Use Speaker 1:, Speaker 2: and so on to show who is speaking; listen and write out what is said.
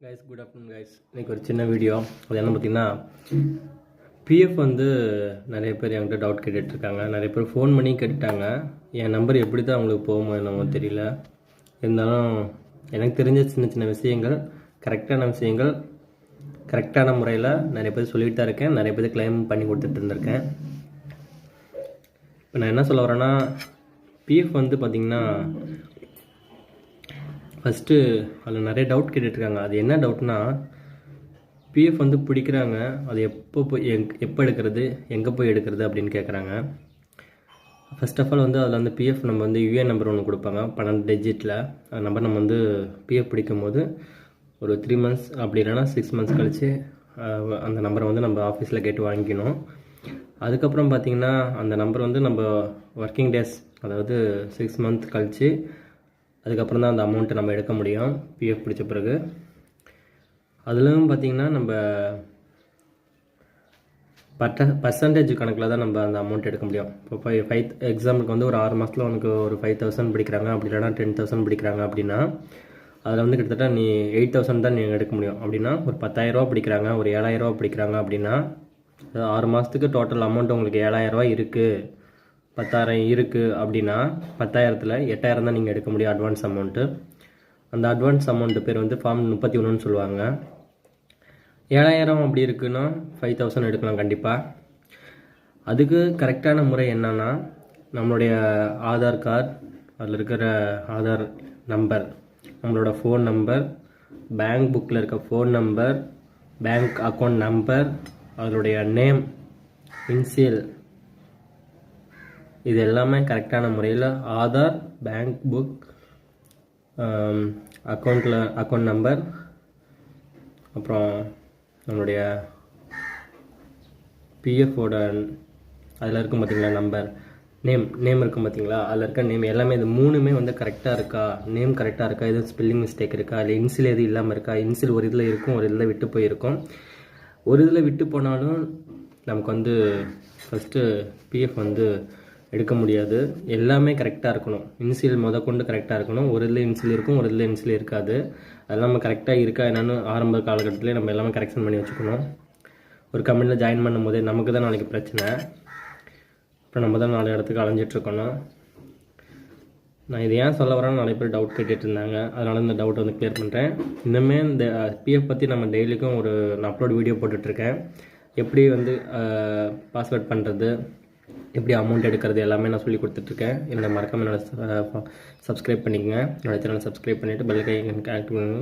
Speaker 1: Guys good afternoon guys. இன்றைக்கி ஒரு சின்ன வீடியோ. அது என்ன பார்த்திங்கன்னா, பிஎஃப் வந்து நிறைய பேர் என்கிட்ட டவுட் கேட்டுட்ருக்காங்க. நிறைய பேர் ஃபோன் பண்ணி கேட்டுட்டாங்க. என் நம்பர் எப்படி தான் அவங்களுக்கு போகுமோ என்னமோ தெரியல. இருந்தாலும் எனக்கு தெரிஞ்ச சின்ன சின்ன விஷயங்கள், கரெக்டான விஷயங்கள், கரெக்டான முறையில் நிறைய பேர் சொல்லிட்டு தான் இருக்கேன். நிறைய பேர் கிளைம் பண்ணி கொடுத்துட்டு இருந்திருக்கேன். இப்போ நான் என்ன சொல்ல வரேன்னா, பிஎஃப் வந்து பார்த்திங்கன்னா ஃபஸ்ட்டு அதில் நிறைய டவுட் கேட்டுட்ருக்காங்க. அது என்ன டவுட்னா, பிஎஃப் வந்து பிடிக்கிறாங்க, அது எப்போ எடுக்கிறது, எங்கே போய் எடுக்கிறது அப்படின்னு கேட்குறாங்க. ஃபஸ்ட் ஆஃப் ஆல் வந்து அதில் வந்து பிஎஃப் நம்ம வந்து யூஏ நம்பர் ஒன்று கொடுப்பாங்க, 12 டிஜிட்டில். அந்த நம்பர் நம்ம வந்து பிஎஃப் பிடிக்கும் போது ஒரு 3 மந்த்ஸ் அப்படி இல்லைனா 6 மந்த்ஸ் கழித்து அந்த நம்பரை வந்து நம்ம ஆஃபீஸில் கேட்டு வாங்கிக்கணும். அதுக்கப்புறம் பார்த்திங்கன்னா அந்த நம்பர் வந்து நம்ம ஒர்க்கிங் டேஸ், அதாவது 6 மந்த் கழித்து அதுக்கப்புறம் தான் அந்த அமௌண்ட்டை நம்ம எடுக்க முடியும் பிஎஃப் பிடிச்ச பிறகு. அதுலேயும் பார்த்திங்கன்னா நம்ம பர்சன்டேஜ் கணக்கில் தான் நம்ம அந்த அமௌண்ட் எடுக்க முடியும். இப்போ 5 எக்ஸாம்பிளுக்கு வந்து ஒரு 6 மாதத்தில் உனக்கு ஒரு 5,000 பிடிக்கிறாங்க, அப்படி இல்லைனா 10,000 பிடிக்கிறாங்க அப்படின்னா அதில் வந்து கிட்டத்தட்ட நீ 8,000 தான் நீங்கள் எடுக்க முடியும். அப்படின்னா ஒரு 10,000 பிடிக்கிறாங்க, ஒரு 7,000 பிடிக்கிறாங்க அப்படின்னா 6 மாதத்துக்கு டோட்டல் அமௌண்ட் உங்களுக்கு 7,000 இருக்குது, 10,000 இருக்குது அப்படின்னா 10,000ல் 8,000 தான் நீங்கள் எடுக்க முடியும் அட்வான்ஸ் அமௌண்ட்டு. அந்த அட்வான்ஸ் அமௌண்ட்டு பேர் வந்து ஃபார்ம் 31ன்னு சொல்லுவாங்க. 7,000 அப்படி இருக்குன்னா 5,000 எடுக்கலாம் கண்டிப்பாக. அதுக்கு கரெக்டான முறை என்னன்னா, நம்மளுடைய ஆதார் கார்டு, அதில் இருக்கிற ஆதார் நம்பர், நம்மளோட ஃபோன் நம்பர், பேங்க் புக்கில் இருக்க phone number, bank account number, அதனுடைய நேம், இன்சியல், இது எல்லாமே கரெக்டான முறையில் Aadhaar, bank book, account number, அப்புறம் நம்மளுடைய பிஎஃபோட அதில் இருக்கும் பார்த்திங்களா நம்பர், நேம் இருக்கும் பார்த்திங்களா, அதில் இருக்க நேம் எல்லாமே, இது மூணுமே வந்து கரெக்டாக இருக்கா, நேம் கரெக்டாக இருக்கா, எதுவும் ஸ்பெல்லிங் மிஸ்டேக் இருக்கா, இல்லை இன்சில் எதுவும் இல்லாமல் இருக்கா. இன்சில் ஒரு இதில் இருக்கும், ஒரு இதில் விட்டு போயிருக்கும். ஒரு இதில் விட்டு போனாலும் நமக்கு வந்து ஃபஸ்ட்டு பிஎஃப் வந்து எடுக்க முடியாது. எல்லாமே கரெக்டாக இருக்கணும். இன்சியல் கொண்டு கரெக்டாக இருக்கணும். ஒரு இதில் இன்சியல் இருக்கும், ஒரு இதில் இன்சியல் இருக்காது. அதெல்லாம் நம்ம கரெக்டாக இருக்கா என்னென்னு ஆரம்ப காலகட்டத்திலே நம்ம எல்லாமே கரெக்ஷன் பண்ணி வச்சுக்கணும். ஒரு கம்பெனியில் ஜாயின் பண்ணும் போதே நமக்கு தான் நாளைக்கு பிரச்சனை. அப்புறம் நம்ம தான் 4 இடத்துக்கு அலைஞ்சிட்ருக்கணும். நான் இது ஏன் சொல்ல வரேன்னு நிறைய பேர் டவுட் கேட்டுட்டு இருந்தாங்க. அதனால் இந்த டவுட்டை வந்து கிளியர் பண்ணுறேன். இன்னுமே இந்த பிஎஃப் பற்றி நம்ம டெய்லிக்கும் நான் அப்லோட் வீடியோ போட்டுட்ருக்கேன். எப்படி வந்து பாஸ்வேர்ட் பண்ணுறது, எப்படி அமௌண்ட் எடுக்கிறது எல்லாமே நான் சொல்லி கொடுத்துட்ருக்கேன். என்னோட மறக்காமல் என்னோட சப்ஸ்கிரைப் பண்ணிக்கங்க. என்னோட சேனலை சப்ஸ்கிரைப் பண்ணிவிட்டு பெல் ஐகான் ஆக்டிவ் பண்ணுங்க.